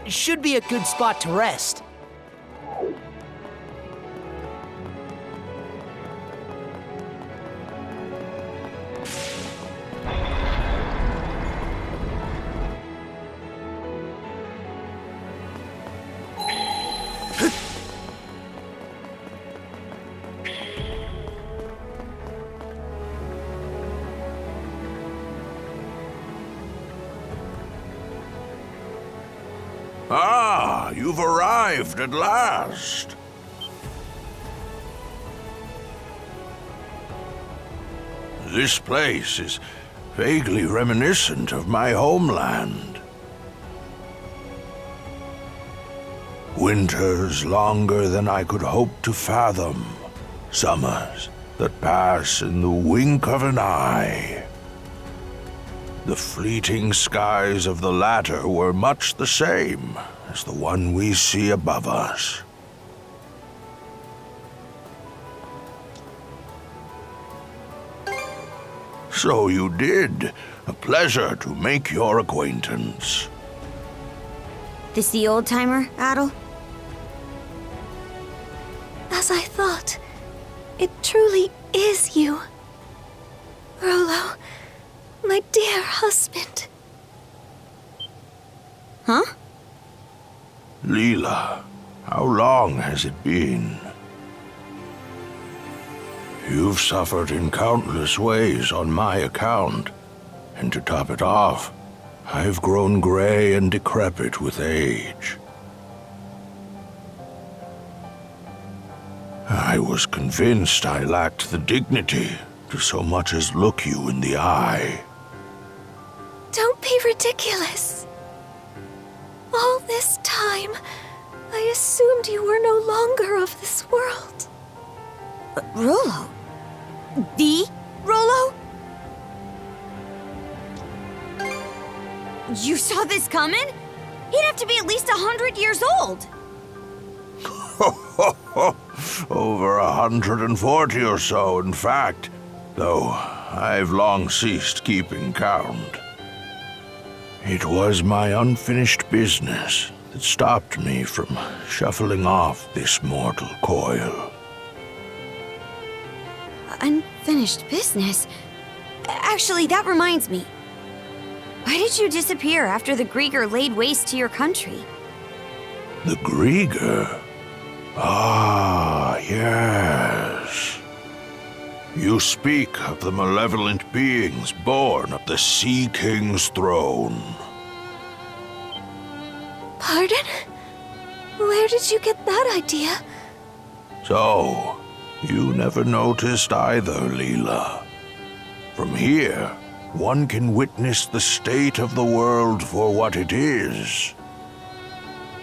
Should be a good spot to rest. Ah, you've arrived at last. This place is vaguely reminiscent of my homeland. Winters longer than I could hope to fathom. Summers that pass in the wink of an eye. The fleeting skies of the latter were much the same as the one we see above us. So you did. A pleasure to make your acquaintance. This the old-timer, Adel? As I thought, it truly is you. Rollo, my dear husband. Huh? Leela, how long has it been? You've suffered in countless ways on my account, and to top it off, I've grown gray and decrepit with age. I was convinced I lacked the dignity to so much as look you in the eye. Don't be ridiculous. All this time, I assumed you were no longer of this world. Rollo? The Rollo? You saw this coming? He'd have to be at least 100 years old. Over 140 or so, in fact, though I've long ceased keeping count. It was my unfinished business that stopped me from shuffling off this mortal coil. Unfinished business? Actually, that reminds me. Why did you disappear after the Grieger laid waste to your country? The Grieger? Ah, yes. You speak of the malevolent beings born of the Sea King's throne. Pardon? Where did you get that idea? So, you never noticed either, Leela. From here, one can witness the state of the world for what it is.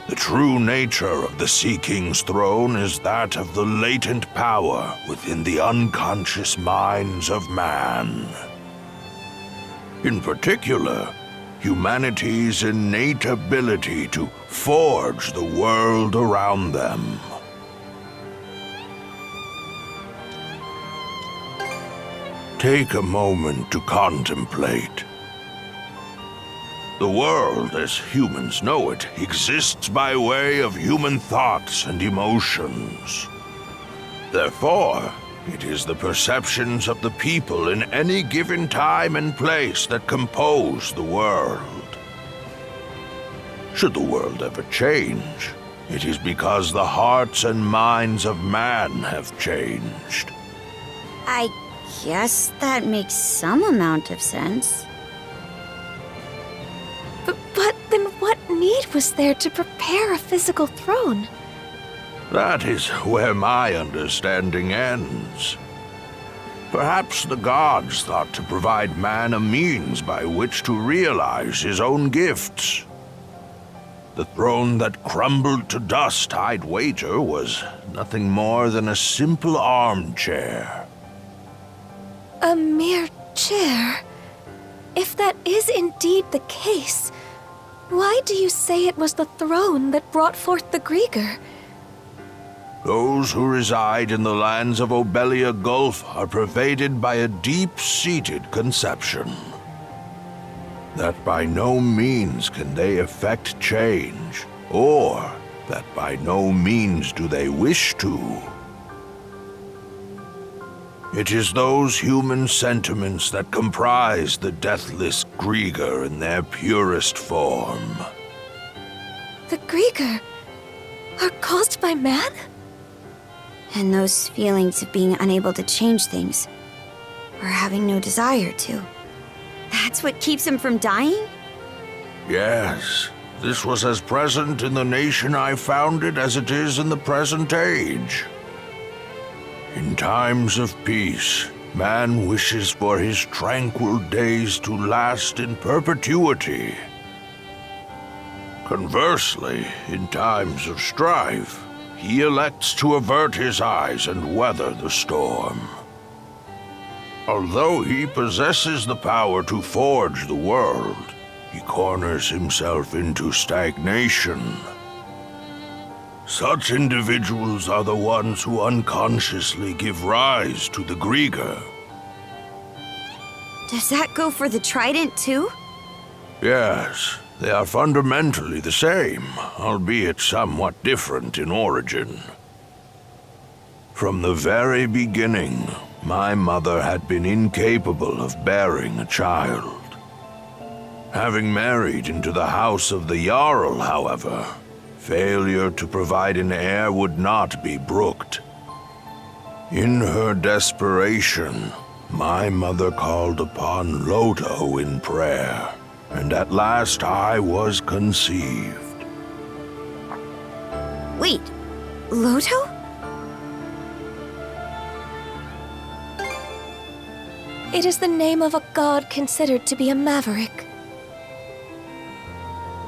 The true nature of the Sea King's throne is that of the latent power within the unconscious minds of man. In particular, humanity's innate ability to forge the world around them. Take a moment to contemplate. The world, as humans know it, exists by way of human thoughts and emotions. Therefore, it is the perceptions of the people in any given time and place that compose the world. Should the world ever change, it is because the hearts and minds of man have changed. I guess that makes some amount of sense. But then what need was there to prepare a physical throne? That is where my understanding ends. Perhaps the gods thought to provide man a means by which to realize his own gifts. The throne that crumbled to dust, I'd wager, was nothing more than a simple armchair. A mere chair? If that is indeed the case, why do you say it was the throne that brought forth the Grieger? Those who reside in the lands of Obelia Gulf are pervaded by a deep-seated conception that by no means can they effect change or that by no means do they wish to. It is those human sentiments that comprise the deathless Grieger in their purest form. The Grieger are caused by man? And those feelings of being unable to change things, or having no desire to. That's what keeps him from dying? Yes, this was as present in the nation I founded as it is in the present age. In times of peace, man wishes for his tranquil days to last in perpetuity. Conversely, in times of strife, he elects to avert his eyes and weather the storm. Although he possesses the power to forge the world, he corners himself into stagnation. Such individuals are the ones who unconsciously give rise to the Grieger. Does that go for the trident too? Yes, they are fundamentally the same, albeit somewhat different in origin. From the very beginning, my mother had been incapable of bearing a child. Having married into the house of the Jarl, however, failure to provide an heir would not be brooked. In her desperation, my mother called upon Loto in prayer, and at last I was conceived. Wait, Loto? It is the name of a god considered to be a maverick.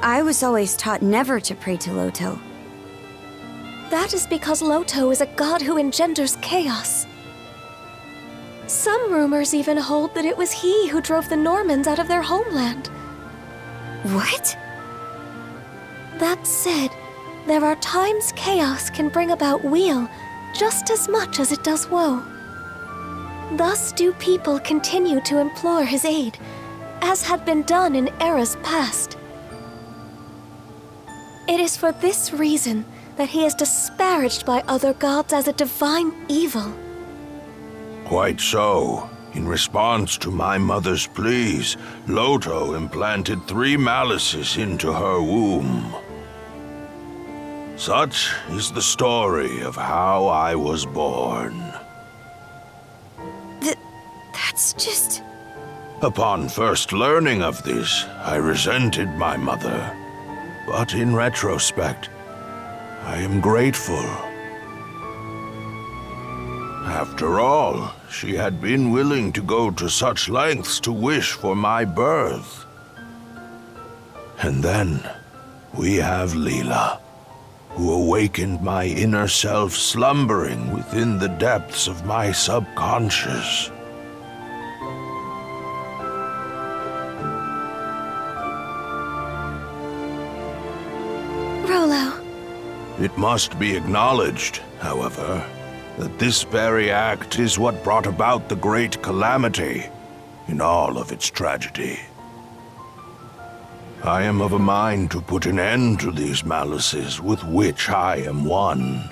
I was always taught never to pray to Loto. That is because Loto is a god who engenders chaos. Some rumors even hold that it was he who drove the Normans out of their homeland. What? That said, there are times chaos can bring about weal just as much as it does woe. Thus do people continue to implore his aid, as had been done in eras past. It is for this reason that he is disparaged by other gods as a divine evil. Quite so. In response to my mother's pleas, Loto implanted 3 malices into her womb. Such is the story of how I was born. That's just... Upon first learning of this, I resented my mother. But in retrospect, I am grateful. After all, she had been willing to go to such lengths to wish for my birth. And then, we have Leela, who awakened my inner self slumbering within the depths of my subconscious. Rolo. It must be acknowledged, however, that this very act is what brought about the great calamity in all of its tragedy. I am of a mind to put an end to these malices with which I am one.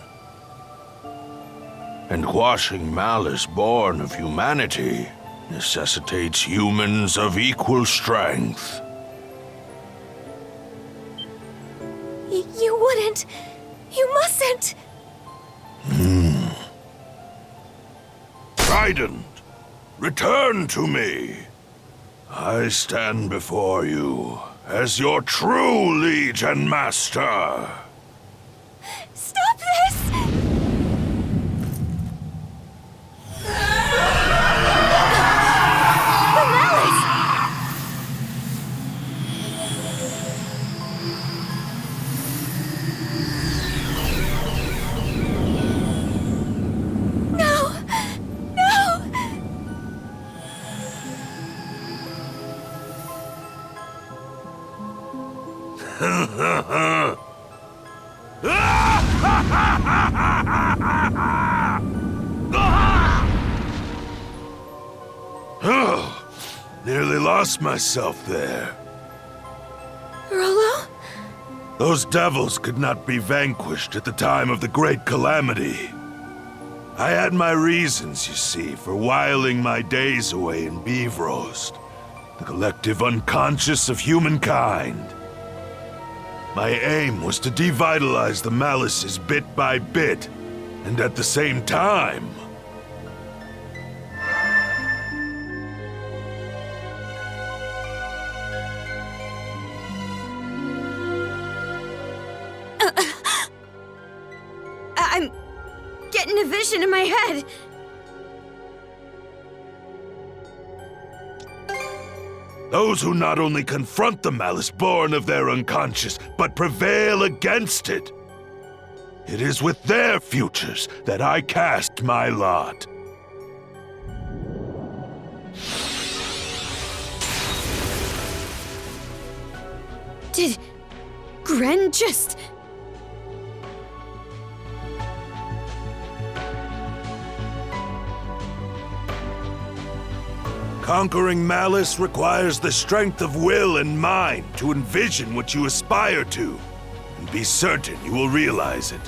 And quashing malice born of humanity necessitates humans of equal strength. You wouldn't. You mustn't. Trident, return to me. I stand before you as your true liege and master. Stop this! The malice! No! No! Nearly lost myself there. Rolo? Those devils could not be vanquished at the time of the Great Calamity. I had my reasons, you see, for whiling my days away in Beevrost, the collective unconscious of humankind. My aim was to devitalize the Malices bit by bit, and at the same time... I'm getting a vision in my head. Those who not only confront the malice born of their unconscious, but prevail against it. It is with their futures that I cast my lot. Did Gren just... Conquering malice requires the strength of will and mind to envision what you aspire to, and be certain you will realize it.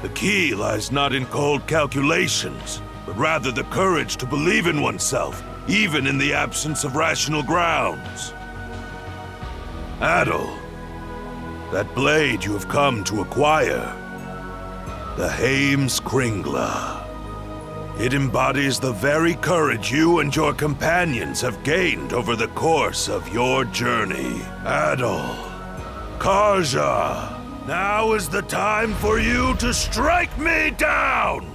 The key lies not in cold calculations, but rather the courage to believe in oneself, even in the absence of rational grounds. Adol, that blade you have come to acquire, the Haim's Kringla. It embodies the very courage you and your companions have gained over the course of your journey. Adol, Karja, now is the time for you to strike me down!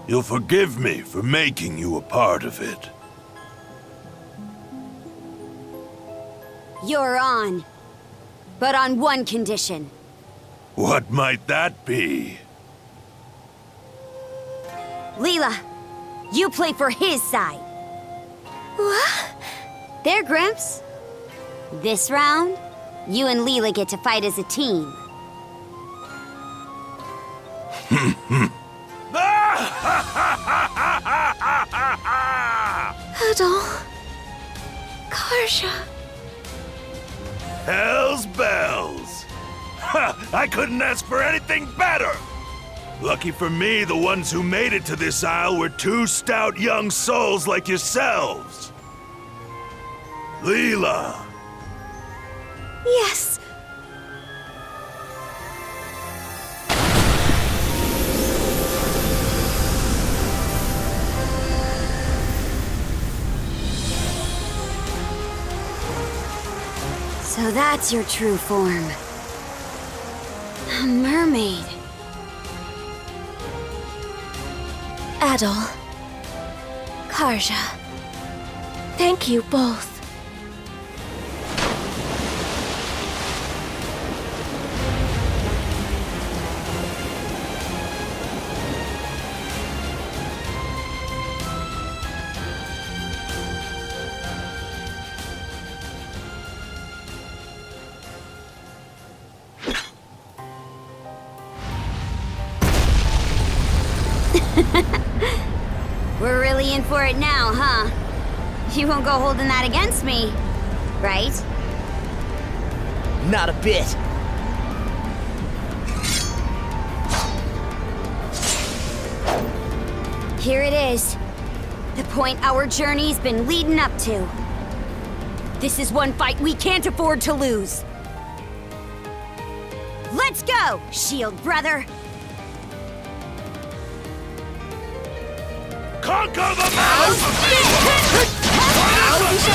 You'll forgive me for making you a part of it. You're on. But on one condition. What might that be? Leela, you play for his side. What? There, Gramps. This round, you and Leela get to fight as a team. Adol. Karja. Hell's bells! Ha! I couldn't ask for anything better! Lucky for me, the ones who made it to this isle were two stout young souls like yourselves. Leela! Yes. So that's your true form. A mermaid. Adol. Karja. Thank you both. We're really in for it now, huh? You won't go holding that against me, right? Not a bit. Here it is. The point our journey's been leading up to. This is one fight we can't afford to lose. Let's go, Shield brother! Conquer the malice!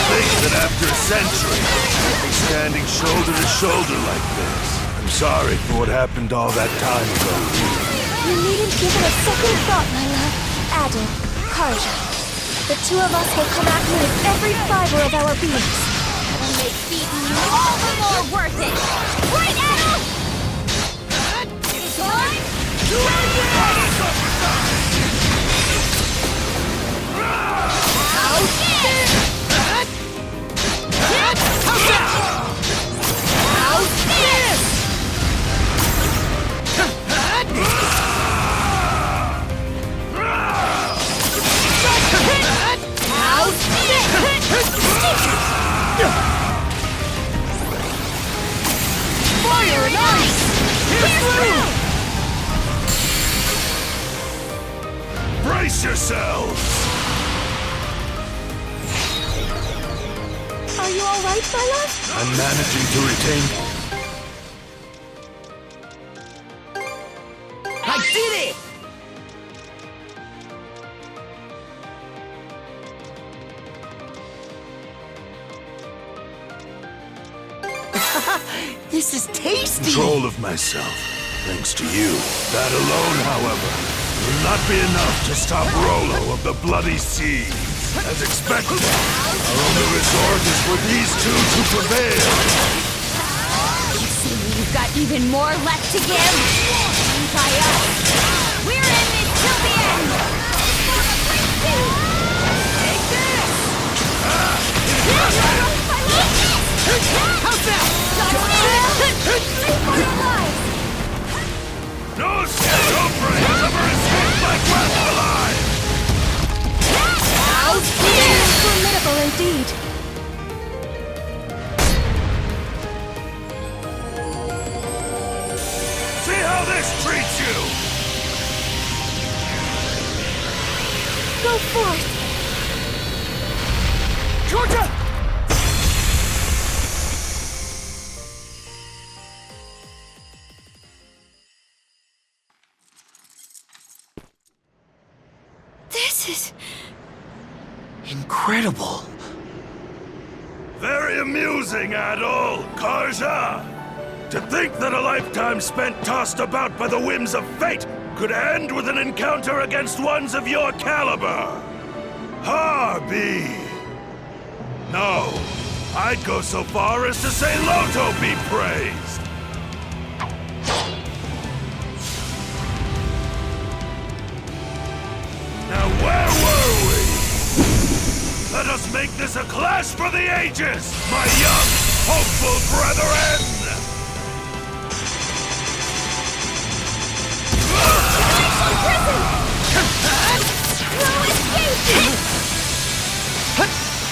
Think that after a century, we'll be standing shoulder to shoulder like this. I'm sorry for what happened all that time ago. You needn't give it a second thought, my love. Adol, Karja. The two of us will come at you with every fiber of our beings. That'll make beating you all the more worth it! Right, Adol? Time to end this! How's this? Brace yourselves! Are you all right, my love? I'm managing to retain... I did it! This is tasty! Control of myself, thanks to you. That alone, however, will not be enough to stop Rolo of the Bloody Sea. As expected, our only resort is for these two to prevail. You see, you've got even more left to give? By us. We're in this till the end! Take this! How's that? No Scarecrow has ever escaped my grasp alive! Formidable indeed. See how this treats you! Go forth. Georgia! This is... Incredible. Very amusing, Adol, Karja! To think that a lifetime spent tossed about by the whims of fate could end with an encounter against ones of your caliber! Harbi! No, I'd go so far as to say Loto be praised! Now where were we? Let us make this a clash for the ages, my young, hopeful brethren!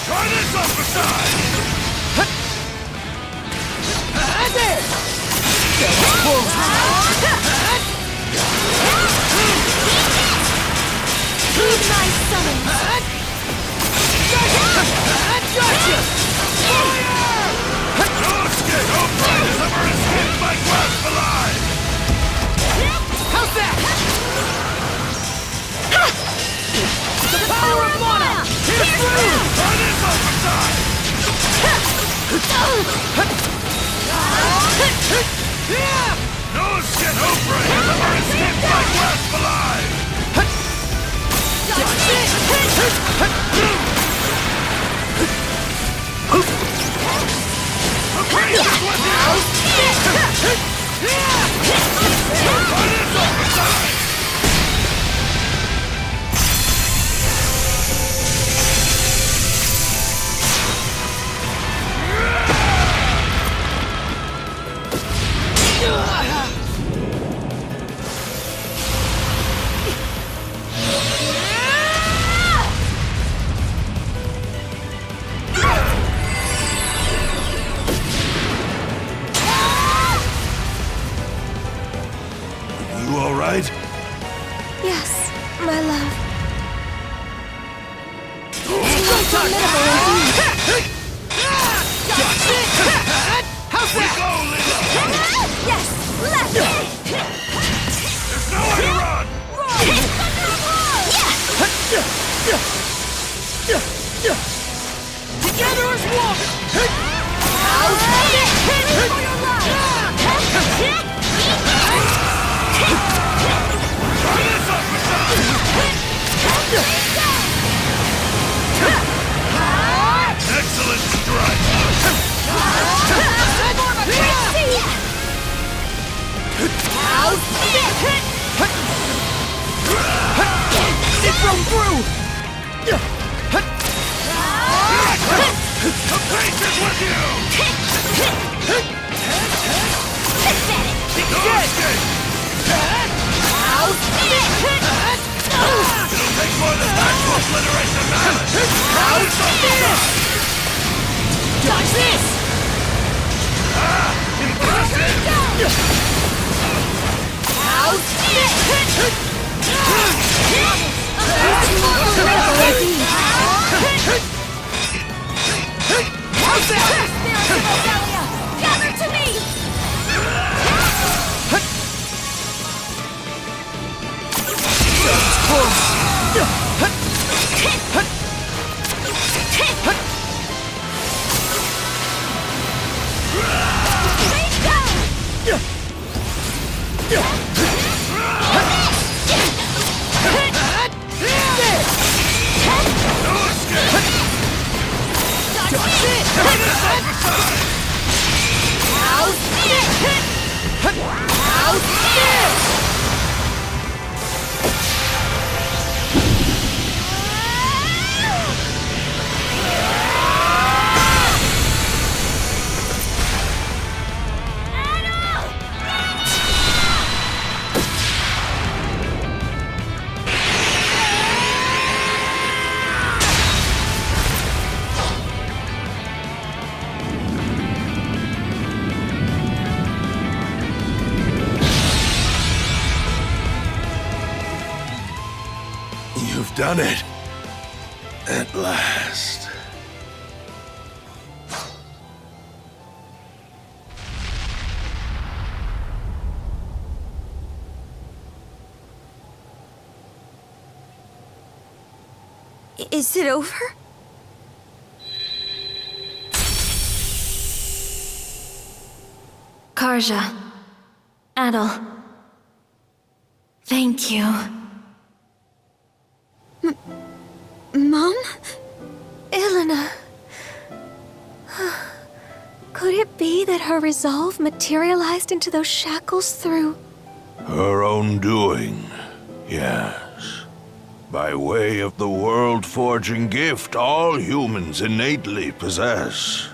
Try this upside! Heed my summons. Gotcha! No escape! No pride has ever escaped my grasp alive! How's that? The power of mana! Here's through! Try this upside! No escape! No pride has ever escaped my grasp alive! The praise is with you! Try this upside! You all right? Yes, my love. Formidable indeed. How's We that? go, Lila! Yes! Left! There's nowhere to run! Together as one! Try this upside! Excellent strike! It broke through! The pace is with you! No escape! It'll take more than that to obliterate the mammoth! Dodge this! Impressive! You've done it. At last. Is it over? Karja. Adel. Thank you. Mom? Elena. Could it be that her resolve materialized into those shackles through... Her own doing, yes. By way of the world-forging gift all humans innately possess.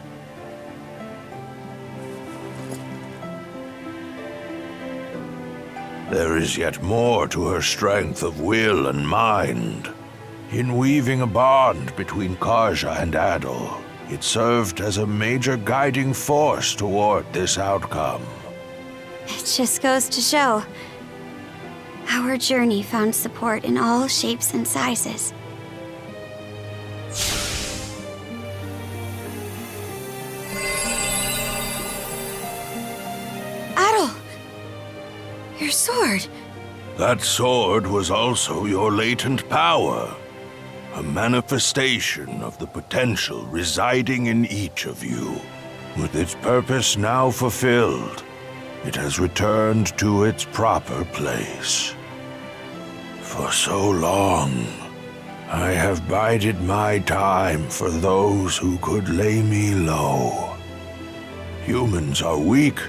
There is yet more to her strength of will and mind. In weaving a bond between Karja and Adel, it served as a major guiding force toward this outcome. It just goes to show. Our journey found support in all shapes and sizes. Adel! Your sword! That sword was also your latent power. A manifestation of the potential residing in each of you. With its purpose now fulfilled, it has returned to its proper place. For so long, I have bided my time for those who could lay me low. Humans are weak,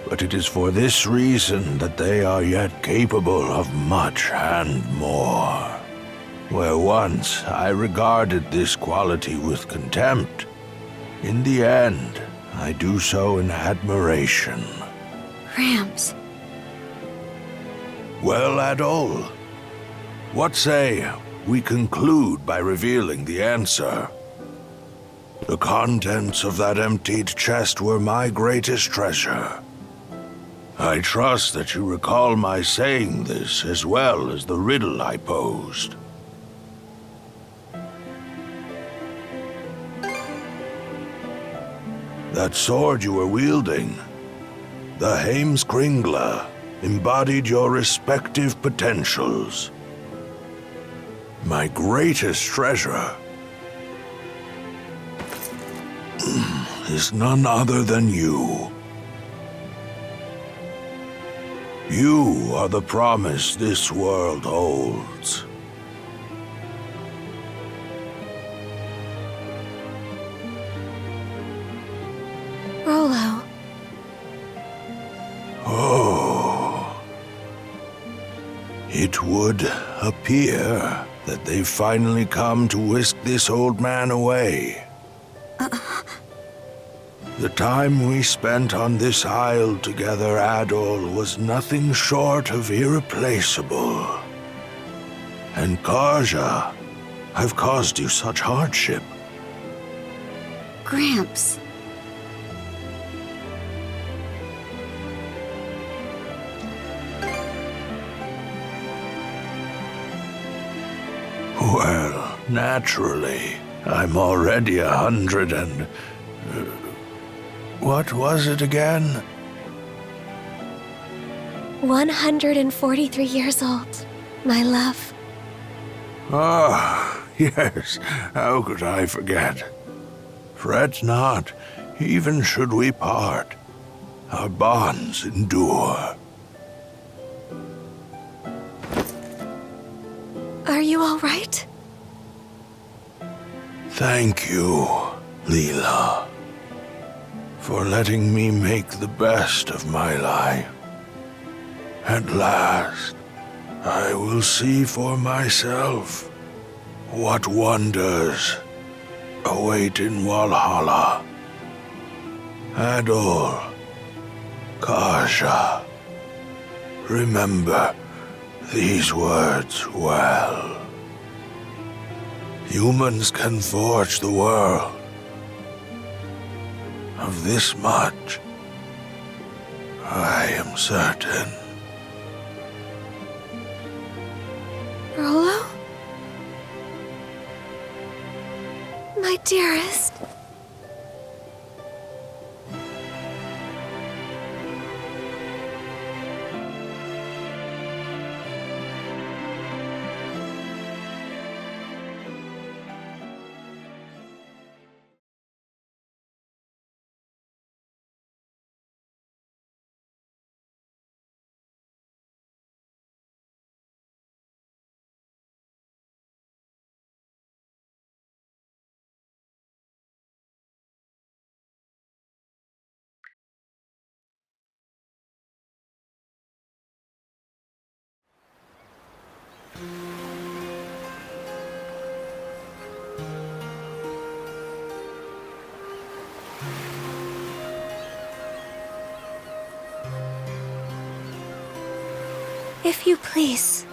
but it is for this reason that they are yet capable of much and more. Where once I regarded this quality with contempt, in the end, I do so in admiration. Gramps. Well, Adol, what say we conclude by revealing the answer? The contents of that emptied chest were my greatest treasure. I trust that you recall my saying this as well as the riddle I posed. That sword you were wielding, the Heimskringla, embodied your respective potentials. My greatest treasure is none other than you. You are the promise this world holds. Rolo. Oh. It would appear that they've finally come to whisk this old man away. The time we spent on this isle together, Adol, was nothing short of irreplaceable. And Karja, I've caused you such hardship. Gramps. Well, naturally. I'm already 100 and... what was it again? 143 years old, my love. Ah, yes. How could I forget? Fret not, even should we part. Our bonds endure. Are you all right? Thank you, Leela. for letting me make the best of my life. At last, I will see for myself what wonders await in Valhalla. Adol, Karja, remember these words well. Humans can forge the world. Of this much, I am certain. Rollo? My dearest. If you please.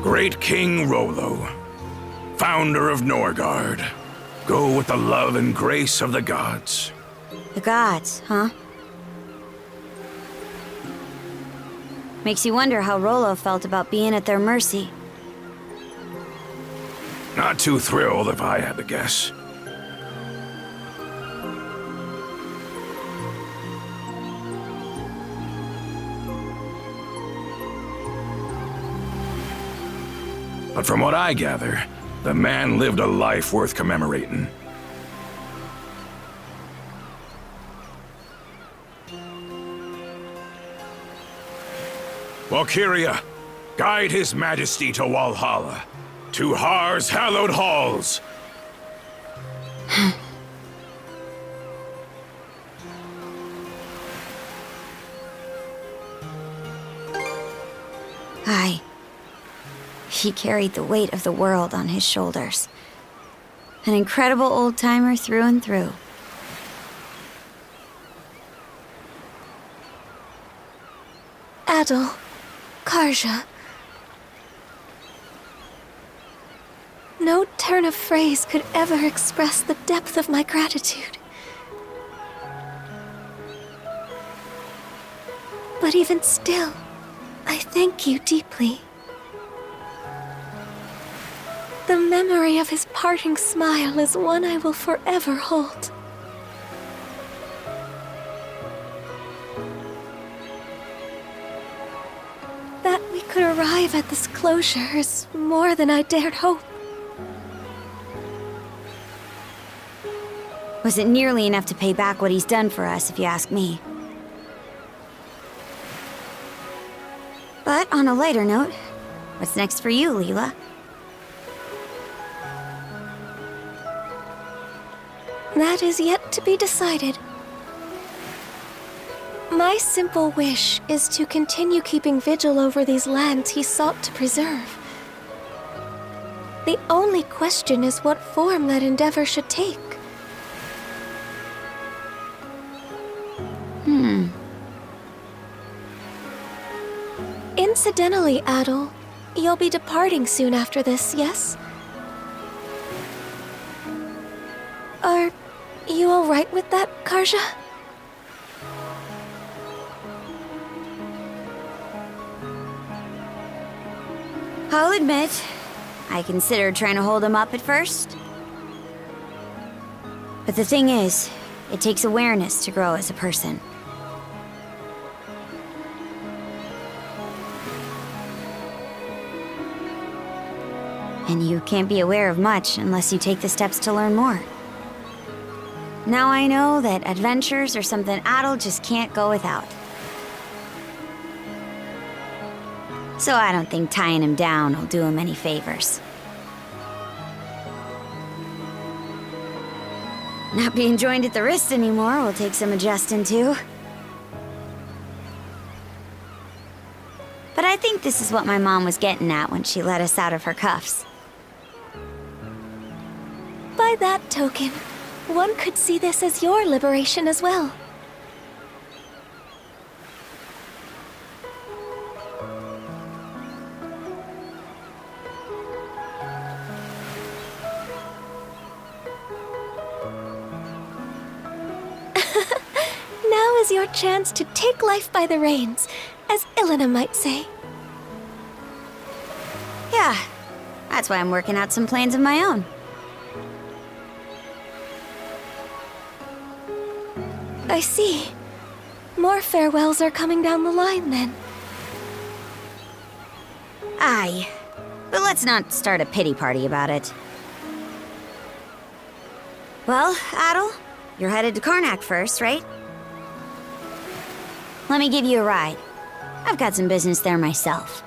Great King Rollo, founder of Norgard, go with the love and grace of the gods. The gods, huh? Makes you wonder how Rollo felt about being at their mercy. Not too thrilled if I had to guess. But from what I gather, the man lived a life worth commemorating. Valkyria, guide His Majesty to Valhalla, to Har's hallowed halls. Aye. He carried the weight of the world on his shoulders. An incredible old-timer through and through. Adol, Karja. No turn of phrase could ever express the depth of my gratitude. But even still, I thank you deeply. The memory of his parting smile is one I will forever hold. That we could arrive at this closure is more than I dared hope. Wasn't nearly enough to pay back what he's done for us, if you ask me. But on a lighter note, what's next for you, Leela? That is yet to be decided. My simple wish is to continue keeping vigil over these lands he sought to preserve. The only question is what form that endeavor should take. Incidentally, Adol, you'll be departing soon after this, yes? Are you all right with that, Karja? I'll admit, I considered trying to hold him up at first. But the thing is, it takes awareness to grow as a person. And you can't be aware of much unless you take the steps to learn more. Now I know that adventures are something Adol just can't go without. So I don't think tying him down will do him any favors. Not being joined at the wrist anymore will take some adjusting to. But I think this is what my mom was getting at when she let us out of her cuffs. By that token, one could see this as your liberation as well. Now is your chance to take life by the reins, as Ilena might say. Yeah, that's why I'm working out some plans of my own. I see. More farewells are coming down the line, then. Aye, but let's not start a pity party about it. Well, Adol, you're headed to Karnak first, right? Let me give you a ride. I've got some business there myself.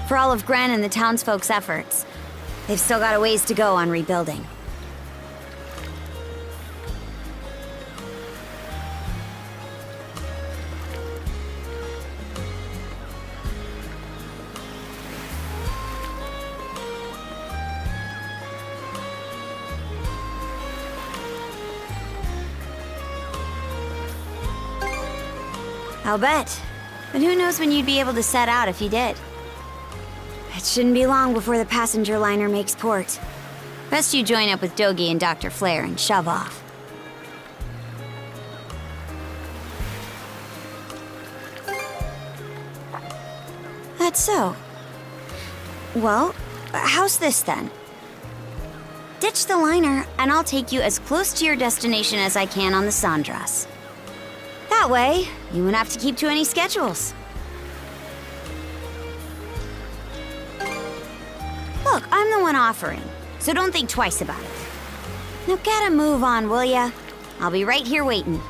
For all of Gren and the townsfolk's efforts, they've still got a ways to go on rebuilding. I'll bet. But who knows when you'd be able to set out if you did. It shouldn't be long before the passenger liner makes port. Best you join up with Dogi and Dr. Flare and shove off. That's so. Well, how's this then? Ditch the liner, and I'll take you as close to your destination as I can on the Sandras. That way, you won't have to keep to any schedules. Look, I'm the one offering, so don't think twice about it. Now get a move on, will ya? I'll be right here waiting.